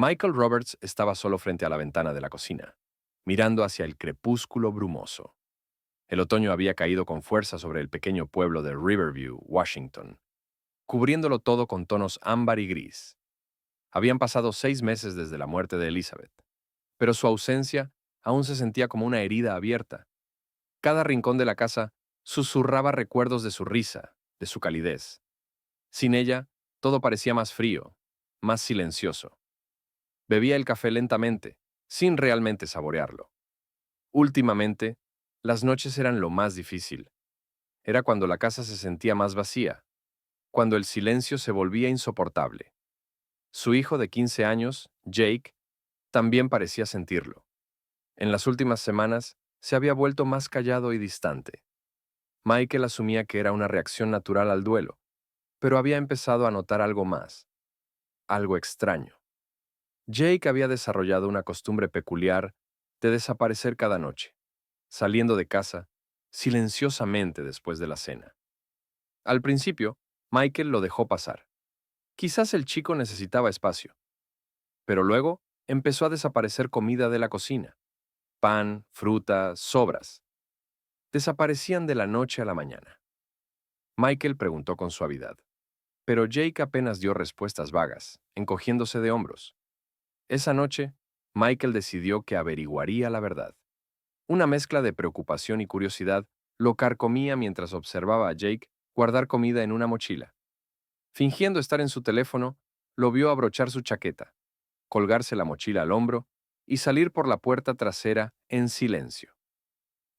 Michael Roberts estaba solo frente a la ventana de la cocina, mirando hacia el crepúsculo brumoso. El otoño había caído con fuerza sobre el pequeño pueblo de Riverview, Washington, cubriéndolo todo con tonos ámbar y gris. Habían pasado 6 meses desde la muerte de Elizabeth, pero su ausencia aún se sentía como una herida abierta. Cada rincón de la casa susurraba recuerdos de su risa, de su calidez. Sin ella, todo parecía más frío, más silencioso. Bebía el café lentamente, sin realmente saborearlo. Últimamente, las noches eran lo más difícil. Era cuando la casa se sentía más vacía, cuando el silencio se volvía insoportable. Su hijo de 15 años, Jake, también parecía sentirlo. En las últimas semanas, se había vuelto más callado y distante. Michael asumía que era una reacción natural al duelo, pero había empezado a notar algo más, algo extraño. Jake había desarrollado una costumbre peculiar de desaparecer cada noche, saliendo de casa silenciosamente después de la cena. Al principio, Michael lo dejó pasar. Quizás el chico necesitaba espacio, pero luego empezó a desaparecer comida de la cocina. Pan, fruta, sobras. Desaparecían de la noche a la mañana. Michael preguntó con suavidad, pero Jake apenas dio respuestas vagas, encogiéndose de hombros. Esa noche, Michael decidió que averiguaría la verdad. Una mezcla de preocupación y curiosidad lo carcomía mientras observaba a Jake guardar comida en una mochila. Fingiendo estar en su teléfono, lo vio abrochar su chaqueta, colgarse la mochila al hombro y salir por la puerta trasera en silencio.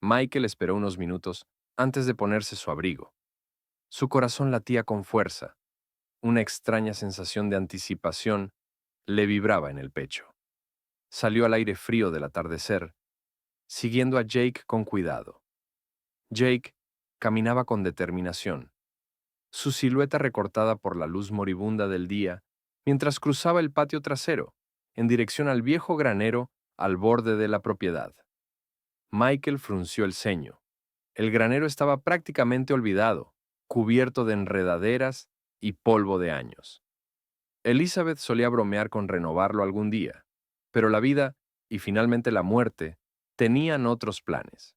Michael esperó unos minutos antes de ponerse su abrigo. Su corazón latía con fuerza. Una extraña sensación de anticipación le vibraba en el pecho. Salió al aire frío del atardecer, siguiendo a Jake con cuidado. Jake caminaba con determinación, su silueta recortada por la luz moribunda del día, mientras cruzaba el patio trasero, en dirección al viejo granero al borde de la propiedad. Michael frunció el ceño. El granero estaba prácticamente olvidado, cubierto de enredaderas y polvo de años. Elizabeth solía bromear con renovarlo algún día, pero la vida y finalmente la muerte tenían otros planes.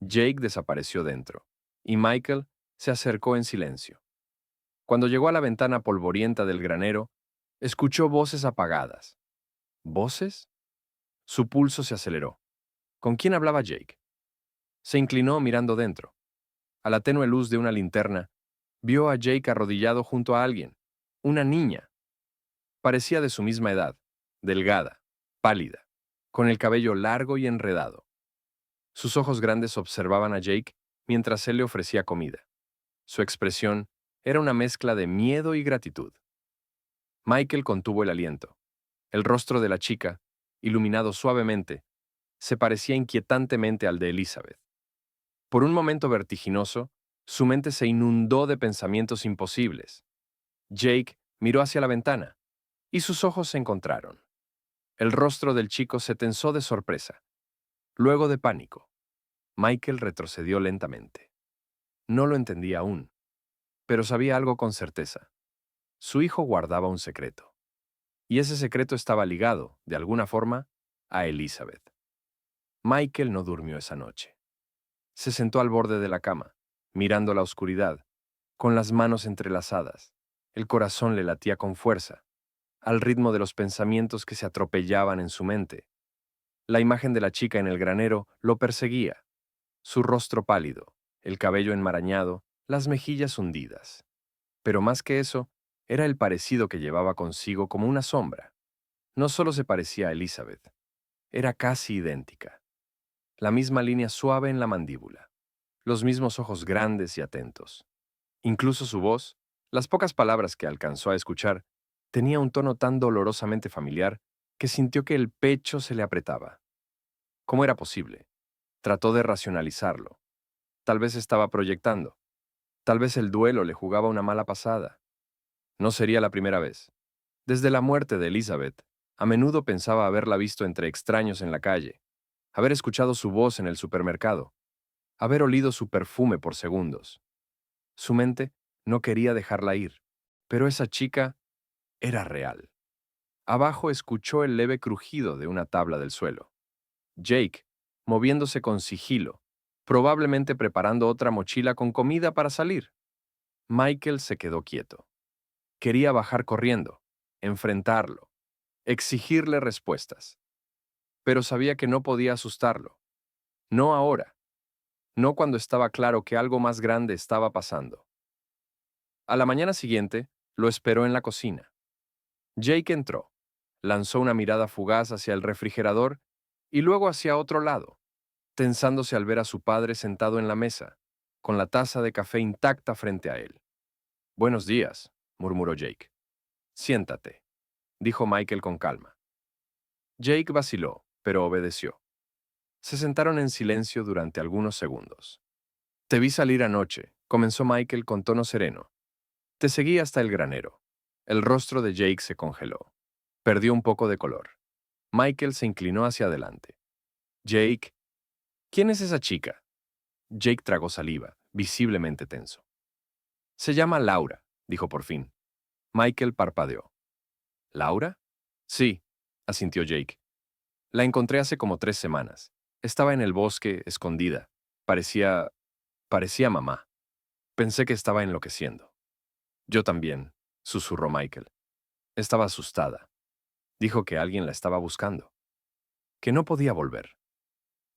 Jake desapareció dentro, y Michael se acercó en silencio. Cuando llegó a la ventana polvorienta del granero, escuchó voces apagadas. ¿Voces? Su pulso se aceleró. ¿Con quién hablaba Jake? Se inclinó mirando dentro. A la tenue luz de una linterna, vio a Jake arrodillado junto a alguien, una niña. Parecía de su misma edad, delgada, pálida, con el cabello largo y enredado. Sus ojos grandes observaban a Jake mientras él le ofrecía comida. Su expresión era una mezcla de miedo y gratitud. Michael contuvo el aliento. El rostro de la chica, iluminado suavemente, se parecía inquietantemente al de Elizabeth. Por un momento vertiginoso, su mente se inundó de pensamientos imposibles. Jake miró hacia la ventana, y sus ojos se encontraron. El rostro del chico se tensó de sorpresa, luego de pánico. Michael retrocedió lentamente. No lo entendía aún, pero sabía algo con certeza. Su hijo guardaba un secreto, y ese secreto estaba ligado, de alguna forma, a Elizabeth. Michael no durmió esa noche. Se sentó al borde de la cama, mirando la oscuridad, con las manos entrelazadas. El corazón le latía con fuerza, al ritmo de los pensamientos que se atropellaban en su mente. La imagen de la chica en el granero lo perseguía, su rostro pálido, el cabello enmarañado, las mejillas hundidas. Pero más que eso, era el parecido que llevaba consigo como una sombra. No solo se parecía a Elizabeth, era casi idéntica. La misma línea suave en la mandíbula, los mismos ojos grandes y atentos. Incluso su voz, las pocas palabras que alcanzó a escuchar, tenía un tono tan dolorosamente familiar que sintió que el pecho se le apretaba. ¿Cómo era posible? Trató de racionalizarlo. Tal vez estaba proyectando. Tal vez el duelo le jugaba una mala pasada. No sería la primera vez. Desde la muerte de Elizabeth, a menudo pensaba haberla visto entre extraños en la calle, haber escuchado su voz en el supermercado, haber olido su perfume por segundos. Su mente no quería dejarla ir, pero esa chica era real. Abajo escuchó el leve crujido de una tabla del suelo. Jake, moviéndose con sigilo, probablemente preparando otra mochila con comida para salir. Michael se quedó quieto. Quería bajar corriendo, enfrentarlo, exigirle respuestas. Pero sabía que no podía asustarlo. No ahora. No cuando estaba claro que algo más grande estaba pasando. A la mañana siguiente, lo esperó en la cocina. Jake entró, lanzó una mirada fugaz hacia el refrigerador y luego hacia otro lado, tensándose al ver a su padre sentado en la mesa, con la taza de café intacta frente a él. «Buenos días», murmuró Jake. «Siéntate», dijo Michael con calma. Jake vaciló, pero obedeció. Se sentaron en silencio durante algunos segundos. «Te vi salir anoche», comenzó Michael con tono sereno. «Te seguí hasta el granero». El rostro de Jake se congeló. Perdió un poco de color. Michael se inclinó hacia adelante. «Jake, ¿quién es esa chica?» Jake tragó saliva, visiblemente tenso. «Se llama Laura», dijo por fin. Michael parpadeó. ¿Laura? Sí, asintió Jake. La encontré hace como 3 semanas. Estaba en el bosque, escondida. Parecía mamá. Pensé que estaba enloqueciendo. Yo también, susurró Michael. Estaba asustada. Dijo que alguien la estaba buscando. Que no podía volver.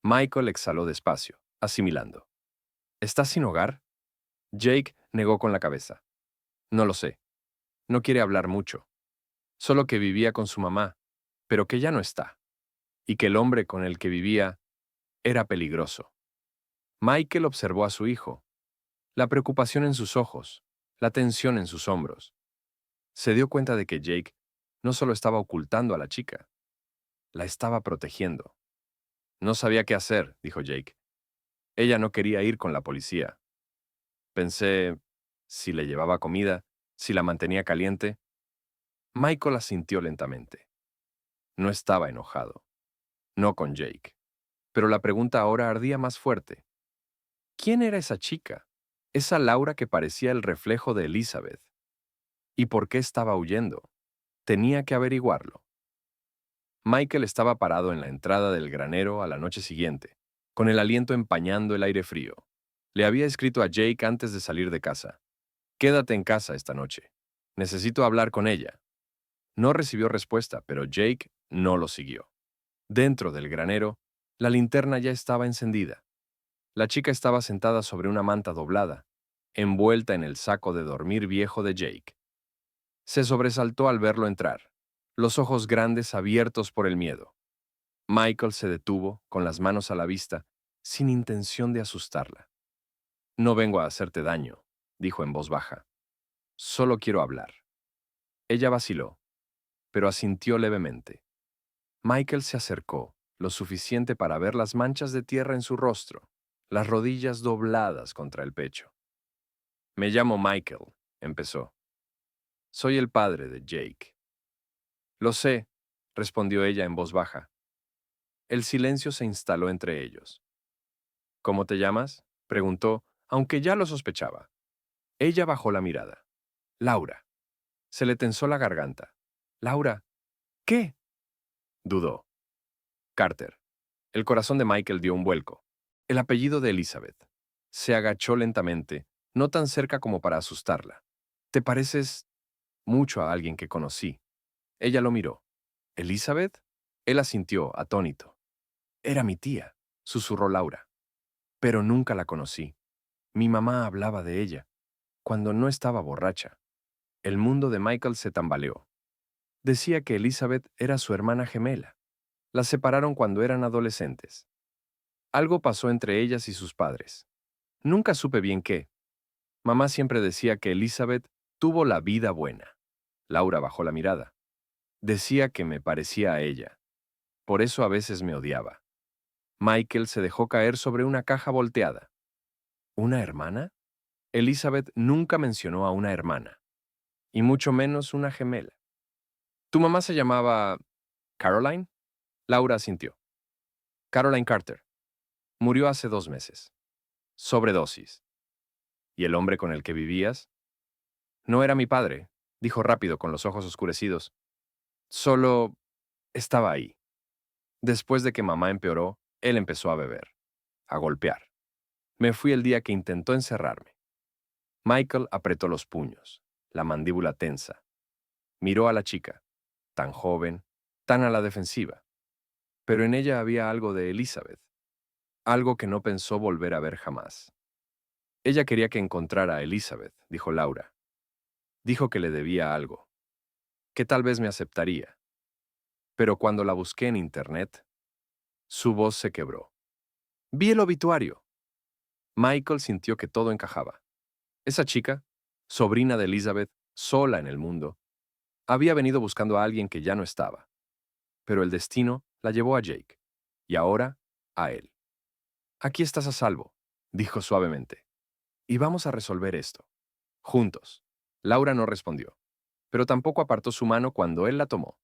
Michael exhaló despacio, asimilando. ¿Estás sin hogar? Jake negó con la cabeza. No lo sé. No quiere hablar mucho. Solo que vivía con su mamá, pero que ya no está. Y que el hombre con el que vivía era peligroso. Michael observó a su hijo, la preocupación en sus ojos, la tensión en sus hombros. Se dio cuenta de que Jake no solo estaba ocultando a la chica, la estaba protegiendo. No sabía qué hacer, dijo Jake. Ella no quería ir con la policía. Pensé, si le llevaba comida, si la mantenía caliente. Michael asintió lentamente. No estaba enojado. No con Jake. Pero la pregunta ahora ardía más fuerte. ¿Quién era esa chica? Esa Laura que parecía el reflejo de Elizabeth. ¿Y por qué estaba huyendo? Tenía que averiguarlo. Michael estaba parado en la entrada del granero a la noche siguiente, con el aliento empañando el aire frío. Le había escrito a Jake antes de salir de casa. «Quédate en casa esta noche. Necesito hablar con ella». No recibió respuesta, pero Jake no lo siguió. Dentro del granero, la linterna ya estaba encendida. La chica estaba sentada sobre una manta doblada, envuelta en el saco de dormir viejo de Jake. Se sobresaltó al verlo entrar, los ojos grandes abiertos por el miedo. Michael se detuvo, con las manos a la vista, sin intención de asustarla. «No vengo a hacerte daño», dijo en voz baja. «Solo quiero hablar». Ella vaciló, pero asintió levemente. Michael se acercó, lo suficiente para ver las manchas de tierra en su rostro, las rodillas dobladas contra el pecho. «Me llamo Michael», empezó. «Soy el padre de Jake». «Lo sé», respondió ella en voz baja. El silencio se instaló entre ellos. «¿Cómo te llamas?», preguntó, aunque ya lo sospechaba. Ella bajó la mirada. «Laura». Se le tensó la garganta. «Laura, ¿qué?», dudó. «Carter». El corazón de Michael dio un vuelco. El apellido de Elizabeth. Se agachó lentamente, no tan cerca como para asustarla. «Te pareces mucho a alguien que conocí». Ella lo miró. «¿Elizabeth?». Él asintió, atónito. «Era mi tía», susurró Laura. «Pero nunca la conocí. Mi mamá hablaba de ella, cuando no estaba borracha». El mundo de Michael se tambaleó. Decía que Elizabeth era su hermana gemela. Las separaron cuando eran adolescentes. Algo pasó entre ellas y sus padres. Nunca supe bien qué. Mamá siempre decía que Elizabeth tuvo la vida buena. Laura bajó la mirada. Decía que me parecía a ella. Por eso a veces me odiaba. Michael se dejó caer sobre una caja volteada. ¿Una hermana? Elizabeth nunca mencionó a una hermana, y mucho menos una gemela. ¿Tu mamá se llamaba Caroline? Laura asintió. Caroline Carter. Murió hace 2 meses. Sobredosis. ¿Y el hombre con el que vivías? No era mi padre, dijo rápido con los ojos oscurecidos. Solo estaba ahí. Después de que mamá empeoró, él empezó a beber, a golpear. Me fui el día que intentó encerrarme. Michael apretó los puños, la mandíbula tensa. Miró a la chica, tan joven, tan a la defensiva. Pero en ella había algo de Elizabeth, algo que no pensó volver a ver jamás. Ella quería que encontrara a Elizabeth, dijo Laura. Dijo que le debía algo, que tal vez me aceptaría. Pero cuando la busqué en internet, su voz se quebró. Vi el obituario. Michael sintió que todo encajaba. Esa chica, sobrina de Elizabeth, sola en el mundo, había venido buscando a alguien que ya no estaba. Pero el destino la llevó a Jake, y ahora a él. Aquí estás a salvo, dijo suavemente. Y vamos a resolver esto. Juntos. Laura no respondió, pero tampoco apartó su mano cuando él la tomó.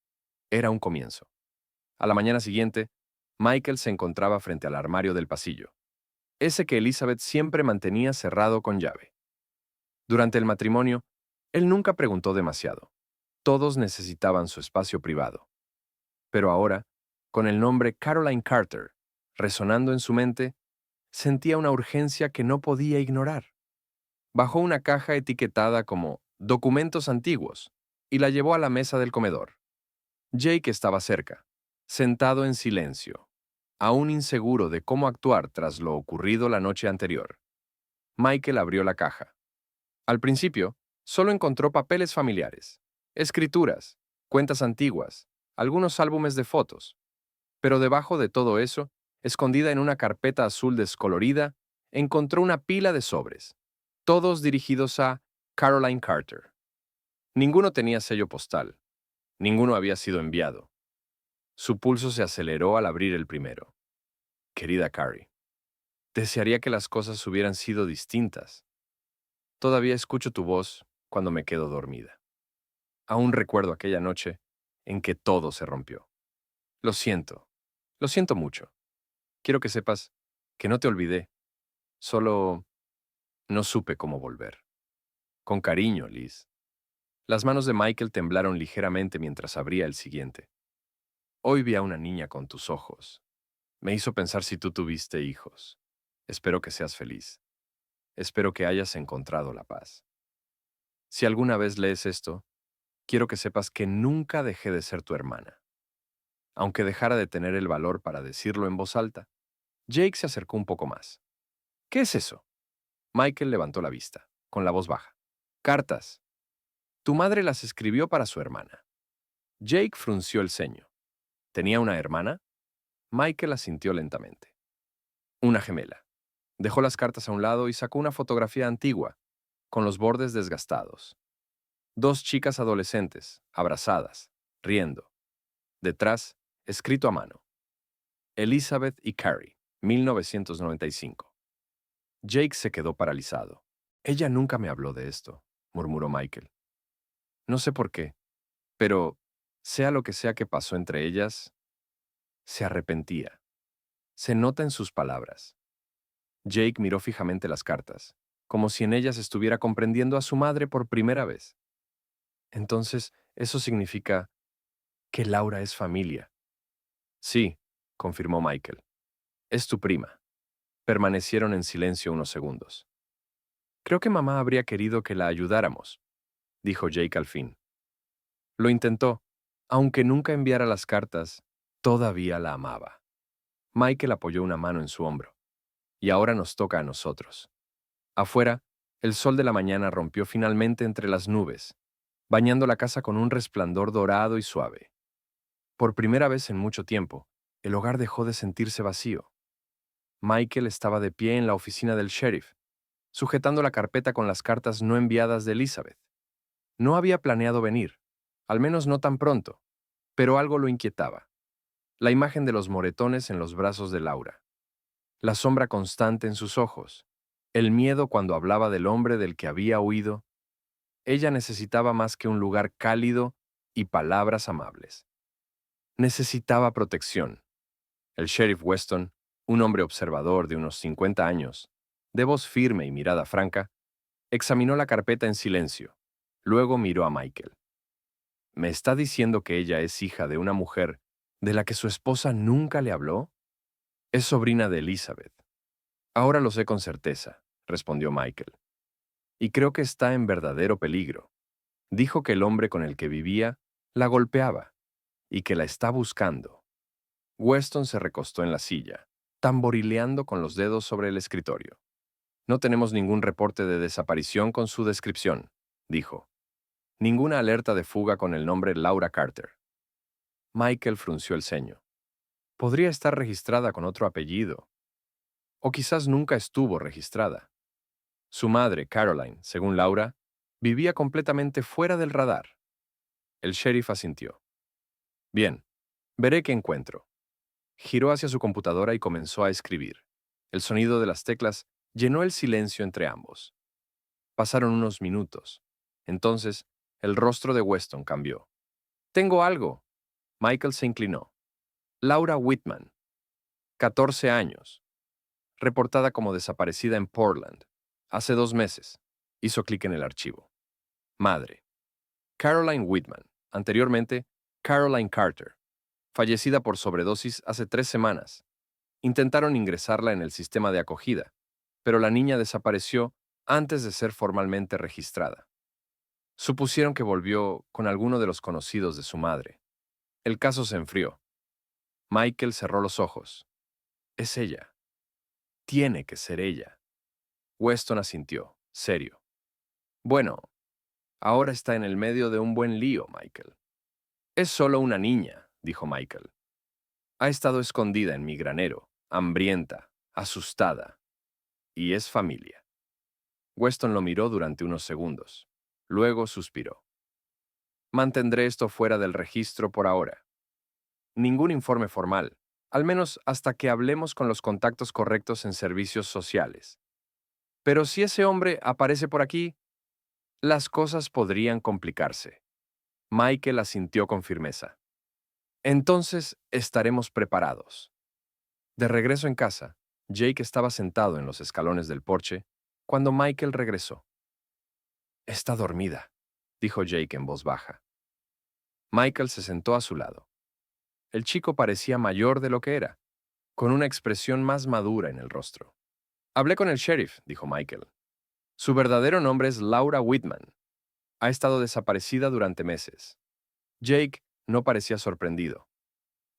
Era un comienzo. A la mañana siguiente, Michael se encontraba frente al armario del pasillo, ese que Elizabeth siempre mantenía cerrado con llave. Durante el matrimonio, él nunca preguntó demasiado. Todos necesitaban su espacio privado. Pero ahora, con el nombre Caroline Carter resonando en su mente, sentía una urgencia que no podía ignorar. Bajó una caja etiquetada como documentos antiguos y la llevó a la mesa del comedor. Jake estaba cerca, sentado en silencio, aún inseguro de cómo actuar tras lo ocurrido la noche anterior. Michael abrió la caja. Al principio, solo encontró papeles familiares, escrituras, cuentas antiguas, algunos álbumes de fotos. Pero debajo de todo eso, escondida en una carpeta azul descolorida, encontró una pila de sobres, todos dirigidos a Caroline Carter. Ninguno tenía sello postal, ninguno había sido enviado. Su pulso se aceleró al abrir el primero. Querida Carrie, desearía que las cosas hubieran sido distintas. Todavía escucho tu voz cuando me quedo dormida. Aún recuerdo aquella noche en que todo se rompió. Lo siento mucho. Quiero que sepas que no te olvidé, solo no supe cómo volver. Con cariño, Liz. Las manos de Michael temblaron ligeramente mientras abría el siguiente. Hoy vi a una niña con tus ojos. Me hizo pensar si tú tuviste hijos. Espero que seas feliz. Espero que hayas encontrado la paz. Si alguna vez lees esto, quiero que sepas que nunca dejé de ser tu hermana. Aunque dejara de tener el valor para decirlo en voz alta, Jake se acercó un poco más. ¿Qué es eso? Michael levantó la vista, con la voz baja. Cartas. Tu madre las escribió para su hermana. Jake frunció el ceño. ¿Tenía una hermana? Michael asintió lentamente. Una gemela. Dejó las cartas a un lado y sacó una fotografía antigua, con los bordes desgastados. Dos chicas adolescentes, abrazadas, riendo. Detrás, escrito a mano. Elizabeth y Carrie, 1995. Jake se quedó paralizado. Ella nunca me habló de esto, murmuró Michael. No sé por qué, pero sea lo que sea que pasó entre ellas, se arrepentía. Se nota en sus palabras. Jake miró fijamente las cartas, como si en ellas estuviera comprendiendo a su madre por primera vez. Entonces, eso significa que Laura es familia. Sí, confirmó Michael. Es tu prima. Permanecieron en silencio unos segundos. Creo que mamá habría querido que la ayudáramos, dijo Jake al fin. Lo intentó. Aunque nunca enviara las cartas, todavía la amaba. Michael apoyó una mano en su hombro. Y ahora nos toca a nosotros. Afuera, el sol de la mañana rompió finalmente entre las nubes, bañando la casa con un resplandor dorado y suave. Por primera vez en mucho tiempo, el hogar dejó de sentirse vacío. Michael estaba de pie en la oficina del sheriff, sujetando la carpeta con las cartas no enviadas de Elizabeth. No había planeado venir, al menos no tan pronto, pero algo lo inquietaba. La imagen de los moretones en los brazos de Laura, la sombra constante en sus ojos, el miedo cuando hablaba del hombre del que había huido. Ella necesitaba más que un lugar cálido y palabras amables. Necesitaba protección. El sheriff Weston, un hombre observador de unos 50 años, de voz firme y mirada franca, examinó la carpeta en silencio. Luego miró a Michael. ¿Me está diciendo que ella es hija de una mujer de la que su esposa nunca le habló? Es sobrina de Elizabeth. Ahora lo sé con certeza, respondió Michael. Y creo que está en verdadero peligro. Dijo que el hombre con el que vivía la golpeaba y que la está buscando. Weston se recostó en la silla, tamborileando con los dedos sobre el escritorio. No tenemos ningún reporte de desaparición con su descripción, dijo. Ninguna alerta de fuga con el nombre Laura Carter. Michael frunció el ceño. Podría estar registrada con otro apellido. O quizás nunca estuvo registrada. Su madre, Caroline, según Laura, vivía completamente fuera del radar. El sheriff asintió. Bien, veré qué encuentro. Giró hacia su computadora y comenzó a escribir. El sonido de las teclas llenó el silencio entre ambos. Pasaron unos minutos. Entonces, el rostro de Weston cambió. «Tengo algo». Michael se inclinó. Laura Whitman, 14 años, reportada como desaparecida en Portland, hace 2 meses. Hizo clic en el archivo. Madre. Caroline Whitman, anteriormente Caroline Carter, fallecida por sobredosis hace 3 semanas. Intentaron ingresarla en el sistema de acogida, pero la niña desapareció antes de ser formalmente registrada. Supusieron que volvió con alguno de los conocidos de su madre. El caso se enfrió. Michael cerró los ojos. Es ella. Tiene que ser ella. Weston asintió, serio. Bueno, ahora está en el medio de un buen lío, Michael. Es solo una niña, dijo Michael. Ha estado escondida en mi granero, hambrienta, asustada. Y es familia. Weston lo miró durante unos segundos. Luego suspiró. Mantendré esto fuera del registro por ahora. Ningún informe formal, al menos hasta que hablemos con los contactos correctos en servicios sociales. Pero si ese hombre aparece por aquí, las cosas podrían complicarse. Michael asintió con firmeza. Entonces estaremos preparados. De regreso en casa, Jake estaba sentado en los escalones del porche cuando Michael regresó. Está dormida, dijo Jake en voz baja. Michael se sentó a su lado. El chico parecía mayor de lo que era, con una expresión más madura en el rostro. Hablé con el sheriff, dijo Michael. Su verdadero nombre es Laura Whitman. Ha estado desaparecida durante meses. Jake no parecía sorprendido.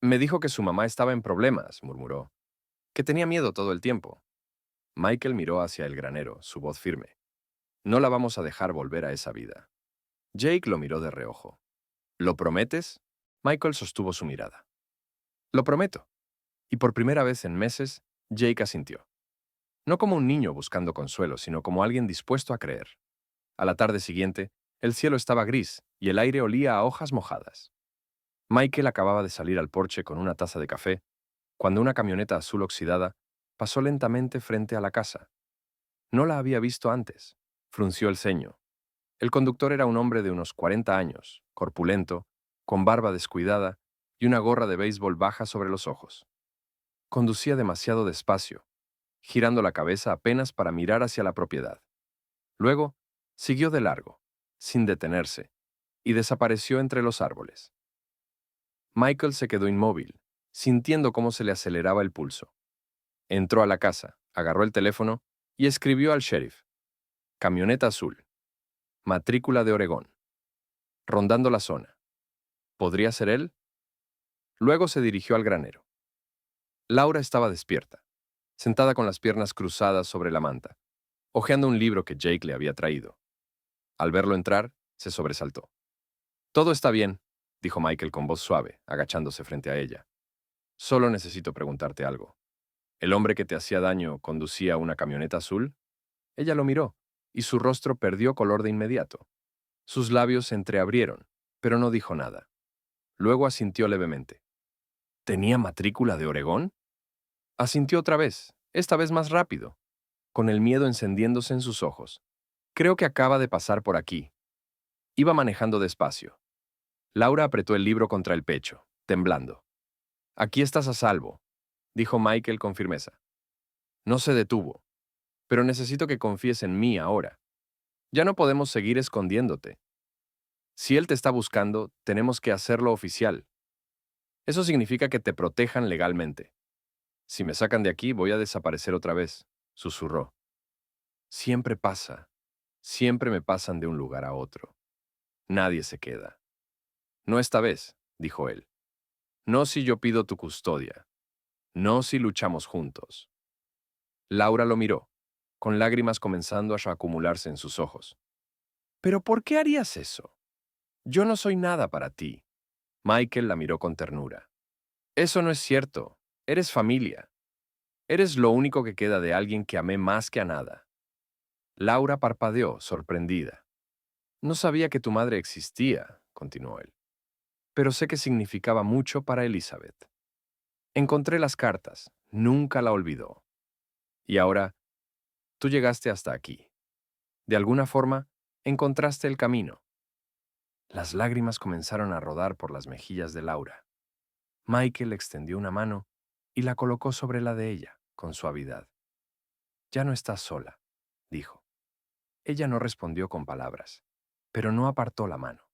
Me dijo que su mamá estaba en problemas, murmuró. Que tenía miedo todo el tiempo. Michael miró hacia el granero, su voz firme. No la vamos a dejar volver a esa vida. Jake lo miró de reojo. ¿Lo prometes? Michael sostuvo su mirada. Lo prometo. Y por primera vez en meses, Jake asintió. No como un niño buscando consuelo, sino como alguien dispuesto a creer. A la tarde siguiente, el cielo estaba gris y el aire olía a hojas mojadas. Michael acababa de salir al porche con una taza de café, cuando una camioneta azul oxidada pasó lentamente frente a la casa. No la había visto antes. Frunció el ceño. El conductor era un hombre de unos 40 años, corpulento, con barba descuidada y una gorra de béisbol baja sobre los ojos. Conducía demasiado despacio, girando la cabeza apenas para mirar hacia la propiedad. Luego, siguió de largo, sin detenerse, y desapareció entre los árboles. Michael se quedó inmóvil, sintiendo cómo se le aceleraba el pulso. Entró a la casa, agarró el teléfono y escribió al sheriff. Camioneta azul. Matrícula de Oregón. Rondando la zona. ¿Podría ser él? Luego se dirigió al granero. Laura estaba despierta, sentada con las piernas cruzadas sobre la manta, hojeando un libro que Jake le había traído. Al verlo entrar, se sobresaltó. Todo está bien, dijo Michael con voz suave, agachándose frente a ella. Solo necesito preguntarte algo. ¿El hombre que te hacía daño conducía una camioneta azul? Ella lo miró, y su rostro perdió color de inmediato. Sus labios se entreabrieron, pero no dijo nada. Luego asintió levemente. ¿Tenía matrícula de Oregón? Asintió otra vez, esta vez más rápido, con el miedo encendiéndose en sus ojos. Creo que acaba de pasar por aquí. Iba manejando despacio. Laura apretó el libro contra el pecho, temblando. Aquí estás a salvo, dijo Michael con firmeza. No se detuvo. Pero necesito que confíes en mí ahora. Ya no podemos seguir escondiéndote. Si él te está buscando, tenemos que hacerlo oficial. Eso significa que te protejan legalmente. Si me sacan de aquí, voy a desaparecer otra vez, susurró. Siempre pasa. Siempre me pasan de un lugar a otro. Nadie se queda. No esta vez, dijo él. No si yo pido tu custodia. No si luchamos juntos. Laura lo miró, con lágrimas comenzando a acumularse en sus ojos. ¿Pero por qué harías eso? Yo no soy nada para ti. Michael la miró con ternura. Eso no es cierto. Eres familia. Eres lo único que queda de alguien que amé más que a nada. Laura parpadeó, sorprendida. No sabía que tu madre existía, continuó él, pero sé que significaba mucho para Elizabeth. Encontré las cartas, nunca la olvidó. Y ahora, tú llegaste hasta aquí. De alguna forma, encontraste el camino. Las lágrimas comenzaron a rodar por las mejillas de Laura. Michael extendió una mano y la colocó sobre la de ella, con suavidad. Ya no estás sola, dijo. Ella no respondió con palabras, pero no apartó la mano.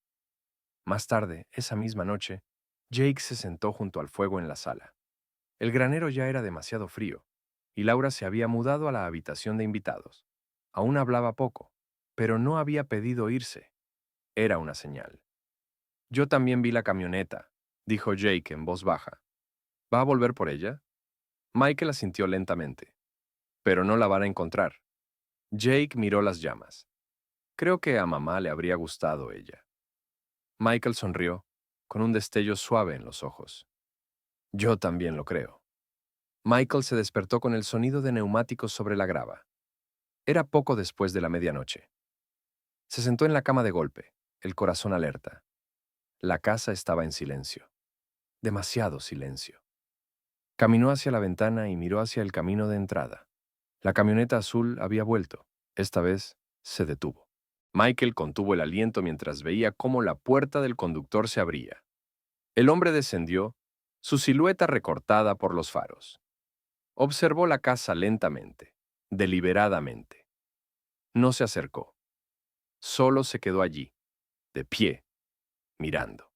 Más tarde, esa misma noche, Jake se sentó junto al fuego en la sala. El granero ya era demasiado frío, y Laura se había mudado a la habitación de invitados. Aún hablaba poco, pero no había pedido irse. Era una señal. Yo también vi la camioneta, dijo Jake en voz baja. ¿Va a volver por ella? Michael asintió lentamente. Pero no la van a encontrar. Jake miró las llamas. Creo que a mamá le habría gustado ella. Michael sonrió, con un destello suave en los ojos. Yo también lo creo. Michael se despertó con el sonido de neumáticos sobre la grava. Era poco después de la medianoche. Se sentó en la cama de golpe, el corazón alerta. La casa estaba en silencio. Demasiado silencio. Caminó hacia la ventana y miró hacia el camino de entrada. La camioneta azul había vuelto. Esta vez se detuvo. Michael contuvo el aliento mientras veía cómo la puerta del conductor se abría. El hombre descendió, su silueta recortada por los faros. Observó la casa lentamente, deliberadamente. No se acercó. Solo se quedó allí, de pie, mirando.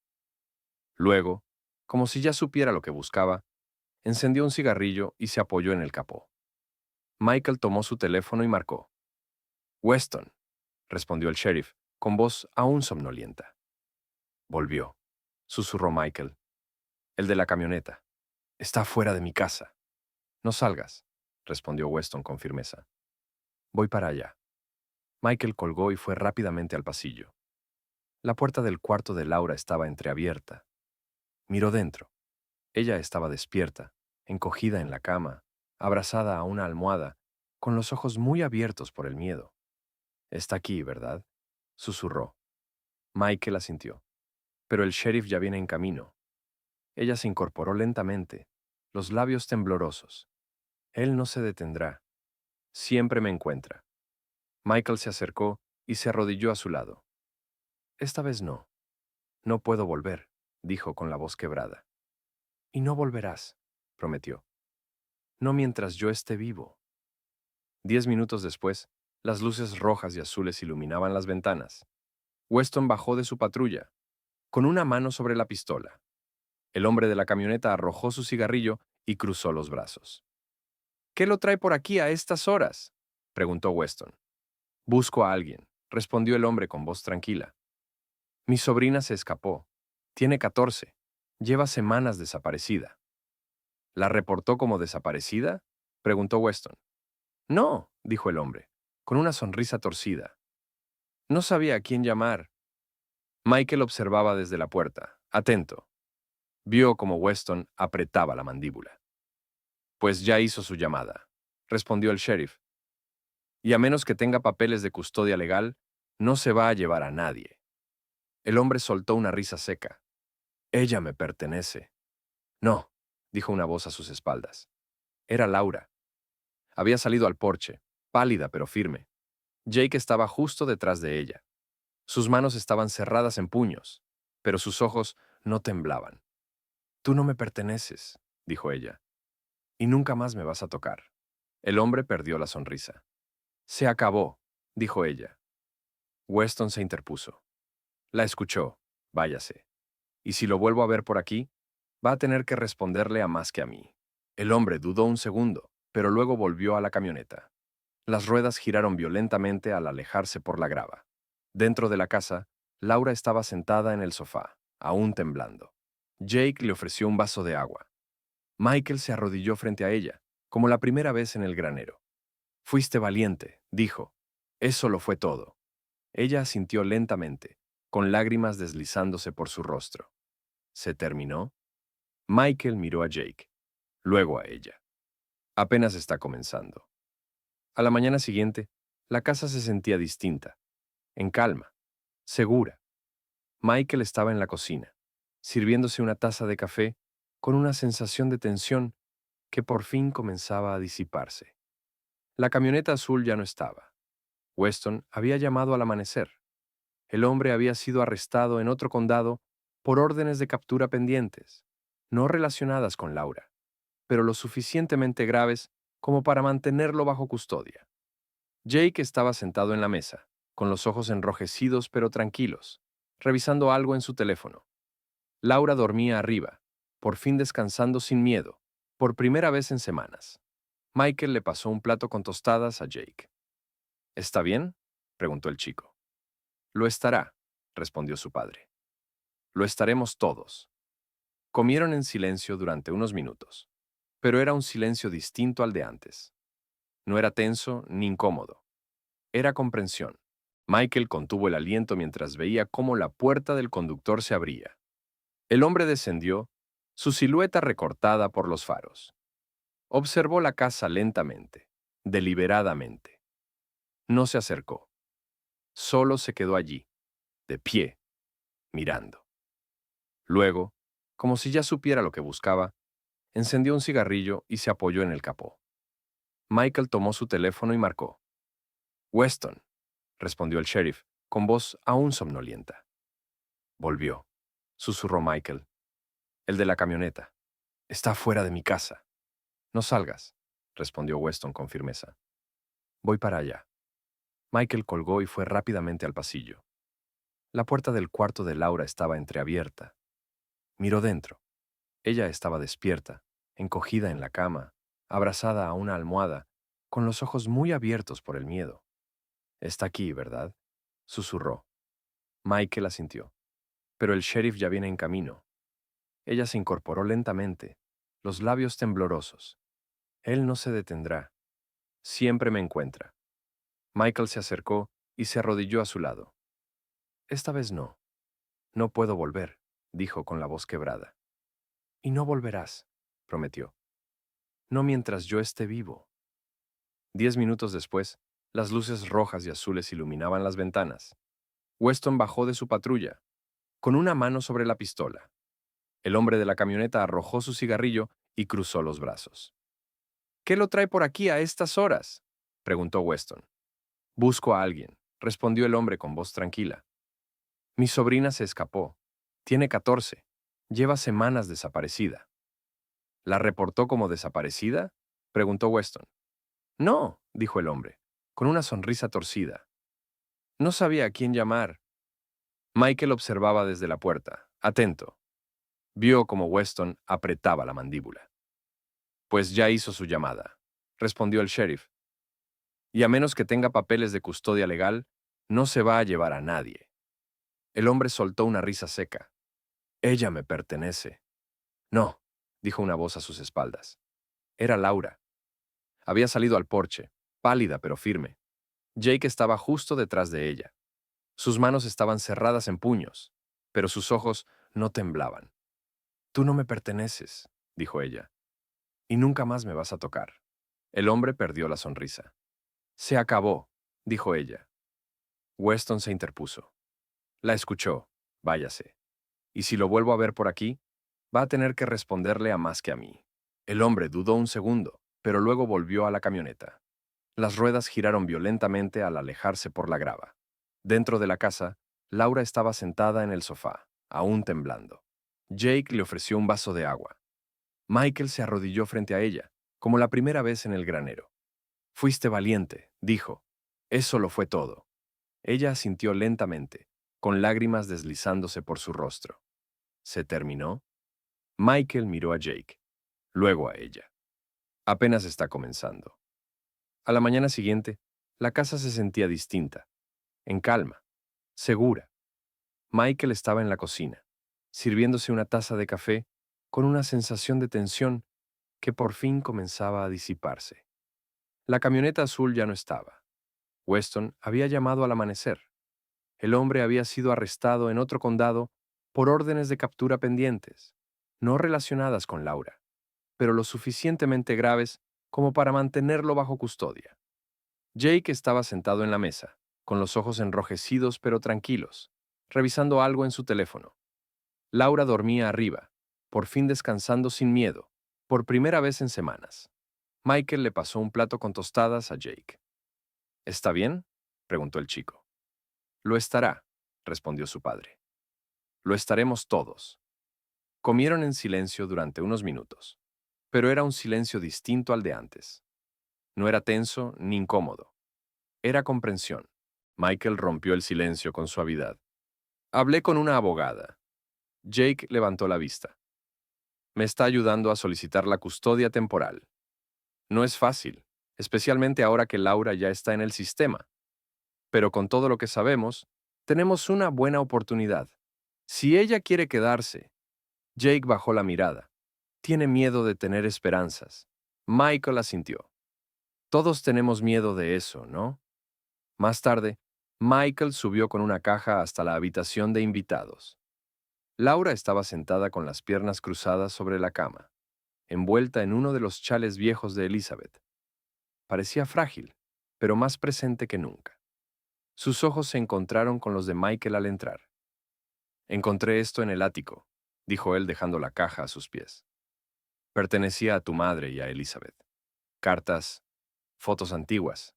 Luego, como si ya supiera lo que buscaba, encendió un cigarrillo y se apoyó en el capó. Michael tomó su teléfono y marcó. Weston, respondió el sheriff, con voz aún somnolienta. Volvió, susurró Michael. El de la camioneta. Está fuera de mi casa. No salgas, respondió Weston con firmeza. Voy para allá. Michael colgó y fue rápidamente al pasillo. La puerta del cuarto de Laura estaba entreabierta. Miró dentro. Ella estaba despierta, encogida en la cama, abrazada a una almohada, con los ojos muy abiertos por el miedo. Está aquí, ¿verdad? Susurró. Michael asintió. Pero el sheriff ya viene en camino. Ella se incorporó lentamente, los labios temblorosos. Él no se detendrá. Siempre me encuentra. Michael se acercó y se arrodilló a su lado. Esta vez no. No puedo volver, dijo con la voz quebrada. Y no volverás, prometió. No mientras yo esté vivo. 10 minutos después, las luces rojas y azules iluminaban las ventanas. Weston bajó de su patrulla, con una mano sobre la pistola. El hombre de la camioneta arrojó su cigarrillo y cruzó los brazos. ¿Qué lo trae por aquí a estas horas?, preguntó Weston. Busco a alguien, respondió el hombre con voz tranquila. Mi sobrina se escapó. Tiene 14. Lleva semanas desaparecida. ¿La reportó como desaparecida?, preguntó Weston. No, dijo el hombre, con una sonrisa torcida. No sabía a quién llamar. Michael observaba desde la puerta, atento. Vio como Weston apretaba la mandíbula. Pues ya hizo su llamada, respondió el sheriff. Y a menos que tenga papeles de custodia legal, no se va a llevar a nadie. El hombre soltó una risa seca. Ella me pertenece. No, dijo una voz a sus espaldas. Era Laura. Había salido al porche, pálida pero firme. Jake estaba justo detrás de ella. Sus manos estaban cerradas en puños, pero sus ojos no temblaban. Tú no me perteneces, dijo ella, y nunca más me vas a tocar. El hombre perdió la sonrisa. Se acabó, dijo ella. Weston se interpuso. La escuchó. Váyase. Y si lo vuelvo a ver por aquí, va a tener que responderle a más que a mí. El hombre dudó un segundo, pero luego volvió a la camioneta. Las ruedas giraron violentamente al alejarse por la grava. Dentro de la casa, Laura estaba sentada en el sofá, aún temblando. Jake le ofreció un vaso de agua. Michael se arrodilló frente a ella, como la primera vez en el granero. Fuiste valiente, dijo. Eso lo fue todo. Ella asintió lentamente, con lágrimas deslizándose por su rostro. ¿Se terminó? Michael miró a Jake, luego a ella. Apenas está comenzando. A la mañana siguiente, la casa se sentía distinta, en calma, segura. Michael estaba en la cocina, sirviéndose una taza de café con una sensación de tensión que por fin comenzaba a disiparse. La camioneta azul ya no estaba. Weston había llamado al amanecer. El hombre había sido arrestado en otro condado por órdenes de captura pendientes, no relacionadas con Laura, pero lo suficientemente graves como para mantenerlo bajo custodia. Jake estaba sentado en la mesa, con los ojos enrojecidos pero tranquilos, revisando algo en su teléfono. Laura dormía arriba, por fin descansando sin miedo, por primera vez en semanas. Michael le pasó un plato con tostadas a Jake. ¿Está bien?, preguntó el chico. Lo estará, respondió su padre. Lo estaremos todos. Comieron en silencio durante unos minutos, pero era un silencio distinto al de antes. No era tenso ni incómodo. Era comprensión. Michael contuvo el aliento mientras veía cómo la puerta del conductor se abría. El hombre descendió, su silueta recortada por los faros. Observó la casa lentamente, deliberadamente. No se acercó. Solo se quedó allí, de pie, mirando. Luego, como si ya supiera lo que buscaba, encendió un cigarrillo y se apoyó en el capó. Michael tomó su teléfono y marcó. «Weston», respondió el sheriff, con voz aún somnolienta. «Volvió», susurró Michael. «El de la camioneta. Está fuera de mi casa». «No salgas», respondió Weston con firmeza. «Voy para allá». Michael colgó y fue rápidamente al pasillo. La puerta del cuarto de Laura estaba entreabierta. Miró dentro. Ella estaba despierta, encogida en la cama, abrazada a una almohada, con los ojos muy abiertos por el miedo. «Está aquí, ¿verdad?», susurró. Michael asintió. «Pero el sheriff ya viene en camino». Ella se incorporó lentamente, los labios temblorosos. «Él no se detendrá. Siempre me encuentra». Michael se acercó y se arrodilló a su lado. «Esta vez no. No puedo volver», dijo con la voz quebrada. «Y no volverás», prometió. «No mientras yo esté vivo». 10 minutos después, las luces rojas y azules iluminaban las ventanas. Weston bajó de su patrulla, con una mano sobre la pistola. El hombre de la camioneta arrojó su cigarrillo y cruzó los brazos. «¿Qué lo trae por aquí a estas horas?», preguntó Weston. «Busco a alguien», respondió el hombre con voz tranquila. «Mi sobrina se escapó. Tiene 14. Lleva semanas desaparecida». «¿La reportó como desaparecida?», preguntó Weston. «No», dijo el hombre, con una sonrisa torcida. «No sabía a quién llamar». Michael observaba desde la puerta, atento. Vio como Weston apretaba la mandíbula. «Pues ya hizo su llamada», respondió el sheriff. «Y a menos que tenga papeles de custodia legal, no se va a llevar a nadie». El hombre soltó una risa seca. «Ella me pertenece». «No», dijo una voz a sus espaldas. Era Laura. Había salido al porche, pálida pero firme. Jake estaba justo detrás de ella. Sus manos estaban cerradas en puños, pero sus ojos no temblaban. «Tú no me perteneces», dijo ella, «y nunca más me vas a tocar». El hombre perdió la sonrisa. «Se acabó», dijo ella. Weston se interpuso. La escuchó. Váyase. Y si lo vuelvo a ver por aquí, va a tener que responderle a más que a mí. El hombre dudó un segundo, pero luego volvió a la camioneta. Las ruedas giraron violentamente al alejarse por la grava. Dentro de la casa, Laura estaba sentada en el sofá, aún temblando. Jake le ofreció un vaso de agua. Michael se arrodilló frente a ella, como la primera vez en el granero. «Fuiste valiente», dijo. «Eso lo fue todo». Ella asintió lentamente, con lágrimas deslizándose por su rostro. ¿Se terminó? Michael miró a Jake, luego a ella. Apenas está comenzando. A la mañana siguiente, la casa se sentía distinta, en calma, segura. Michael estaba en la cocina, sirviéndose una taza de café con una sensación de tensión que por fin comenzaba a disiparse. La camioneta azul ya no estaba. Weston había llamado al amanecer. El hombre había sido arrestado en otro condado por órdenes de captura pendientes, no relacionadas con Laura, pero lo suficientemente graves como para mantenerlo bajo custodia. Jake estaba sentado en la mesa, con los ojos enrojecidos pero tranquilos, revisando algo en su teléfono. Laura dormía arriba, por fin descansando sin miedo, por primera vez en semanas. Michael le pasó un plato con tostadas a Jake. ¿Está bien?, preguntó el chico. Lo estará, respondió su padre. Lo estaremos todos. Comieron en silencio durante unos minutos, pero era un silencio distinto al de antes. No era tenso ni incómodo. Era comprensión. Michael rompió el silencio con suavidad. Hablé con una abogada. Jake levantó la vista. Me está ayudando a solicitar la custodia temporal. No es fácil, especialmente ahora que Laura ya está en el sistema. Pero con todo lo que sabemos, tenemos una buena oportunidad. Si ella quiere quedarse. Jake bajó la mirada. Tiene miedo de tener esperanzas. Michael asintió. Todos tenemos miedo de eso, ¿no? Más tarde, Michael subió con una caja hasta la habitación de invitados. Laura estaba sentada con las piernas cruzadas sobre la cama, envuelta en uno de los chales viejos de Elizabeth. Parecía frágil, pero más presente que nunca. Sus ojos se encontraron con los de Michael al entrar. Encontré esto en el ático, dijo él dejando la caja a sus pies. Pertenecía a tu madre y a Elizabeth. Cartas, fotos antiguas.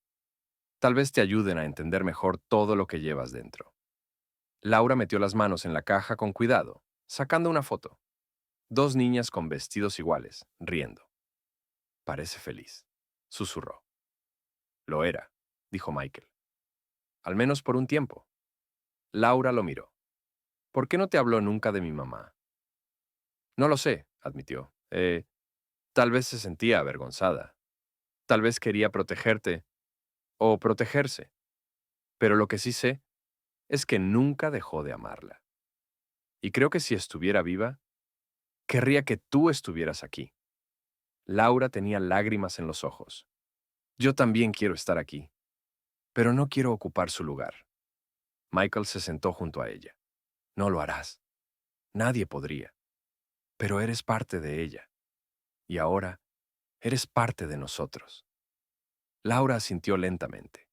Tal vez te ayuden a entender mejor todo lo que llevas dentro. Laura metió las manos en la caja con cuidado, sacando una foto. Dos niñas con vestidos iguales, riendo. Parece feliz, susurró. Lo era, dijo Michael. Al menos por un tiempo. Laura lo miró. ¿Por qué no te habló nunca de mi mamá? No lo sé, admitió. Tal vez se sentía avergonzada. Tal vez quería protegerte o protegerse. Pero lo que sí sé es que nunca dejó de amarla. Y creo que si estuviera viva, querría que tú estuvieras aquí. Laura tenía lágrimas en los ojos. Yo también quiero estar aquí, pero no quiero ocupar su lugar. Michael se sentó junto a ella. No lo harás. Nadie podría. Pero eres parte de ella. Y ahora, eres parte de nosotros. Laura asintió lentamente.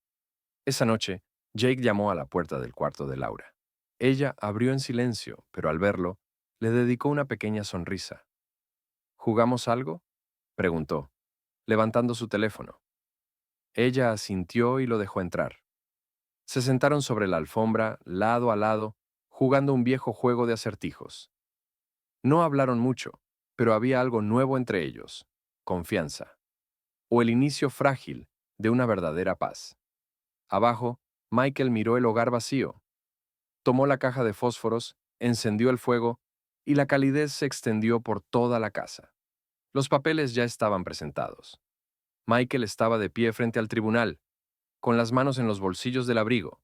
Esa noche, Jake llamó a la puerta del cuarto de Laura. Ella abrió en silencio, pero al verlo, le dedicó una pequeña sonrisa. ¿Jugamos algo?, preguntó, levantando su teléfono. Ella asintió y lo dejó entrar. Se sentaron sobre la alfombra, lado a lado, jugando un viejo juego de acertijos. No hablaron mucho, pero había algo nuevo entre ellos: confianza, o el inicio frágil de una verdadera paz. Abajo, Michael miró el hogar vacío. Tomó la caja de fósforos, encendió el fuego, y la calidez se extendió por toda la casa. Los papeles ya estaban presentados. Michael estaba de pie frente al tribunal, con las manos en los bolsillos del abrigo,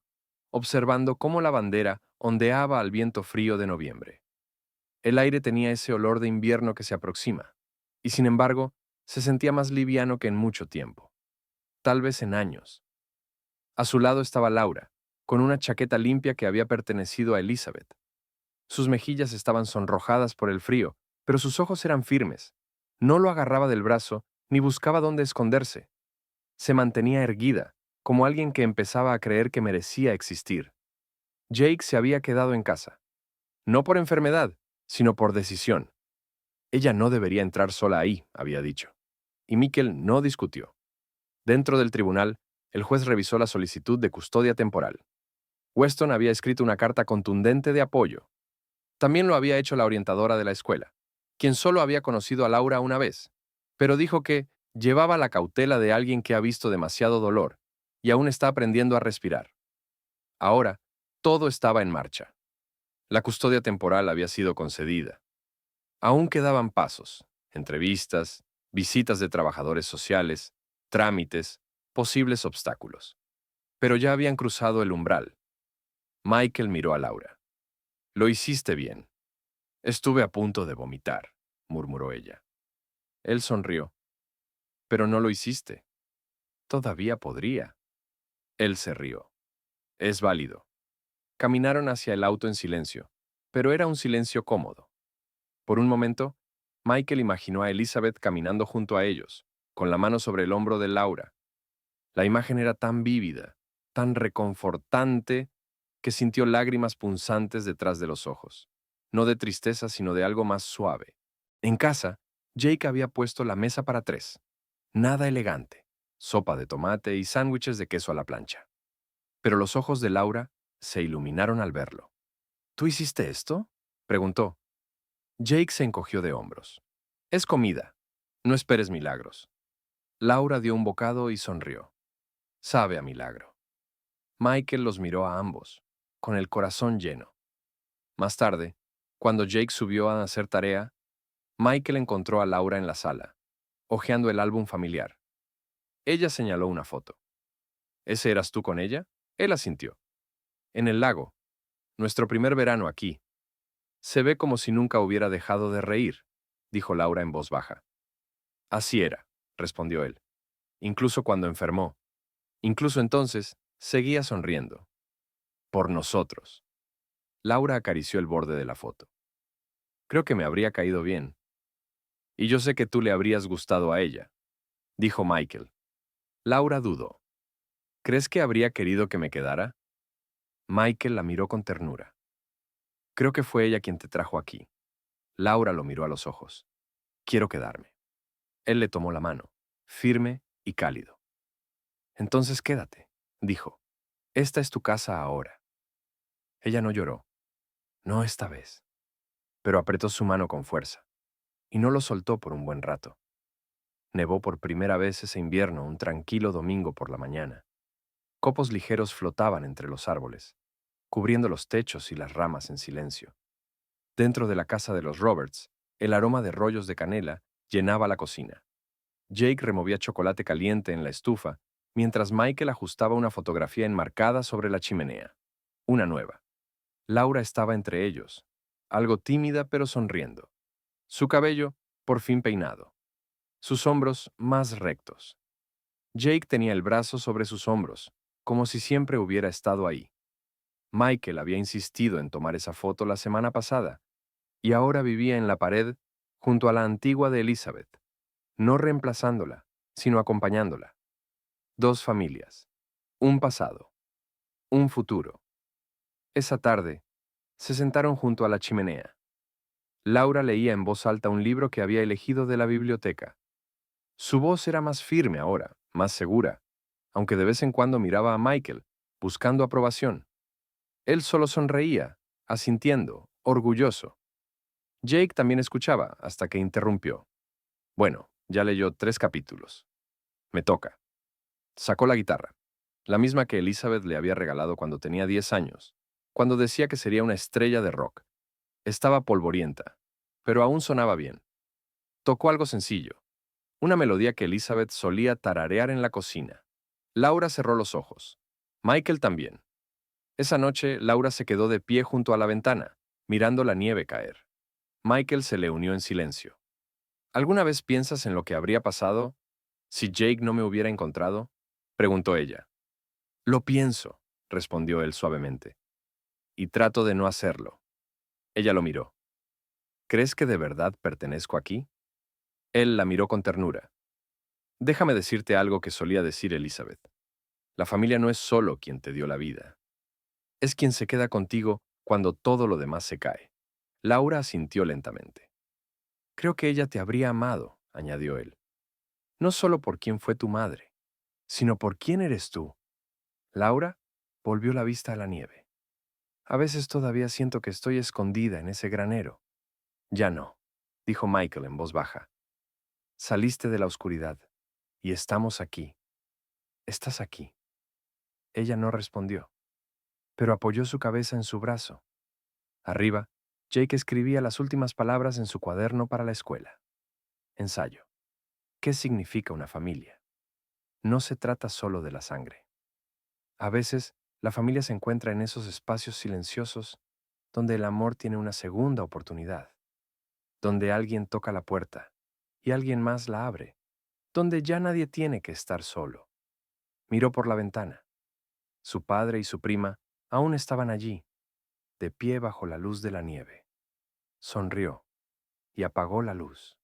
observando cómo la bandera ondeaba al viento frío de noviembre. El aire tenía ese olor de invierno que se aproxima, y sin embargo, se sentía más liviano que en mucho tiempo, tal vez en años. A su lado estaba Laura, con una chaqueta limpia que había pertenecido a Elizabeth. Sus mejillas estaban sonrojadas por el frío, pero sus ojos eran firmes. No lo agarraba del brazo ni buscaba dónde esconderse. Se mantenía erguida, como alguien que empezaba a creer que merecía existir. Jake se había quedado en casa. No por enfermedad, sino por decisión. Ella no debería entrar sola ahí, había dicho. Y Michael no discutió. Dentro del tribunal, el juez revisó la solicitud de custodia temporal. Weston había escrito una carta contundente de apoyo. También lo había hecho la orientadora de la escuela, quien solo había conocido a Laura una vez, pero dijo que llevaba la cautela de alguien que ha visto demasiado dolor y aún está aprendiendo a respirar. Ahora, Todo estaba en marcha. La custodia temporal había sido concedida. Aún quedaban pasos, entrevistas, visitas de trabajadores sociales, trámites, posibles obstáculos. Pero ya habían cruzado el umbral. Michael miró a Laura. Lo hiciste bien. Estuve a punto de vomitar, murmuró ella. Él sonrió. Pero no lo hiciste. Todavía podría. Él se rió. Es válido. Caminaron hacia el auto en silencio, pero era un silencio cómodo. Por un momento, Michael imaginó a Elizabeth caminando junto a ellos, con la mano sobre el hombro de Laura. La imagen era tan vívida, tan reconfortante, que sintió lágrimas punzantes detrás de los ojos. No de tristeza, sino de algo más suave. En casa, Jake había puesto la mesa para 3. Nada elegante. Sopa de tomate y sándwiches de queso a la plancha. Pero los ojos de Laura se iluminaron al verlo. ¿Tú hiciste esto?, preguntó. Jake se encogió de hombros. Es comida. No esperes milagros. Laura dio un bocado y sonrió. Sabe a milagro. Michael los miró a ambos, con el corazón lleno. Más tarde, cuando Jake subió a hacer tarea, Michael encontró a Laura en la sala, hojeando el álbum familiar. Ella señaló una foto. ¿Ese eras tú con ella? Él asintió. En el lago. Nuestro primer verano aquí. Se ve como si nunca hubiera dejado de reír, dijo Laura en voz baja. Así era, respondió él. Incluso cuando enfermó. Incluso entonces, seguía sonriendo. Por nosotros. Laura acarició el borde de la foto. Creo que me habría caído bien. Y yo sé que tú le habrías gustado a ella, dijo Michael. Laura dudó. ¿Crees que habría querido que me quedara? Michael la miró con ternura. Creo que fue ella quien te trajo aquí. Laura lo miró a los ojos. Quiero quedarme. Él le tomó la mano, firme y cálido. Entonces quédate, dijo. Esta es tu casa ahora. Ella no lloró. No esta vez. Pero apretó su mano con fuerza. Y no lo soltó por un buen rato. Nevó por primera vez ese invierno un tranquilo domingo por la mañana. Copos ligeros flotaban entre los árboles, cubriendo los techos y las ramas en silencio. Dentro de la casa de los Roberts, el aroma de rollos de canela llenaba la cocina. Jake removía chocolate caliente en la estufa, mientras Michael ajustaba una fotografía enmarcada sobre la chimenea. Una nueva. Laura estaba entre ellos, algo tímida pero sonriendo. Su cabello, por fin peinado. Sus hombros más rectos. Jake tenía el brazo sobre sus hombros, como si siempre hubiera estado ahí. Michael había insistido en tomar esa foto la semana pasada, y ahora vivía en la pared junto a la antigua de Elizabeth, no reemplazándola, sino acompañándola. 2 familias, un pasado, un futuro. Esa tarde, se sentaron junto a la chimenea. Laura leía en voz alta un libro que había elegido de la biblioteca. Su voz era más firme ahora, más segura, aunque de vez en cuando miraba a Michael, buscando aprobación. Él solo sonreía, asintiendo, orgulloso. Jake también escuchaba, hasta que interrumpió. Bueno, ya leyó 3 capítulos. Me toca. Sacó la guitarra, la misma que Elizabeth le había regalado cuando tenía 10 años, cuando decía que sería una estrella de rock. Estaba polvorienta, pero aún sonaba bien. Tocó algo sencillo, una melodía que Elizabeth solía tararear en la cocina. Laura cerró los ojos. Michael también. Esa noche, Laura se quedó de pie junto a la ventana, mirando la nieve caer. Michael se le unió en silencio. ¿Alguna vez piensas en lo que habría pasado si Jake no me hubiera encontrado?, preguntó ella. Lo pienso, respondió él suavemente. Y trato de no hacerlo. Ella lo miró. ¿Crees que de verdad pertenezco aquí? Él la miró con ternura. Déjame decirte algo que solía decir Elizabeth. La familia no es solo quien te dio la vida. Es quien se queda contigo cuando todo lo demás se cae. Laura asintió lentamente. Creo que ella te habría amado, añadió él. No solo por quién fue tu madre, sino por quién eres tú. Laura volvió la vista a la nieve. A veces todavía siento que estoy escondida en ese granero. Ya no, dijo Michael en voz baja. Saliste de la oscuridad, y estamos aquí. Estás aquí. Ella no respondió. pero apoyó su cabeza en su brazo. Arriba, Jake escribía las últimas palabras en su cuaderno para la escuela. Ensayo. ¿Qué significa una familia? No se trata solo de la sangre. A veces, la familia se encuentra en esos espacios silenciosos donde el amor tiene una segunda oportunidad, donde alguien toca la puerta y alguien más la abre, donde ya nadie tiene que estar solo. Miró por la ventana. Su padre y su prima aún estaban allí, de pie bajo la luz de la nieve. Sonrió y apagó la luz.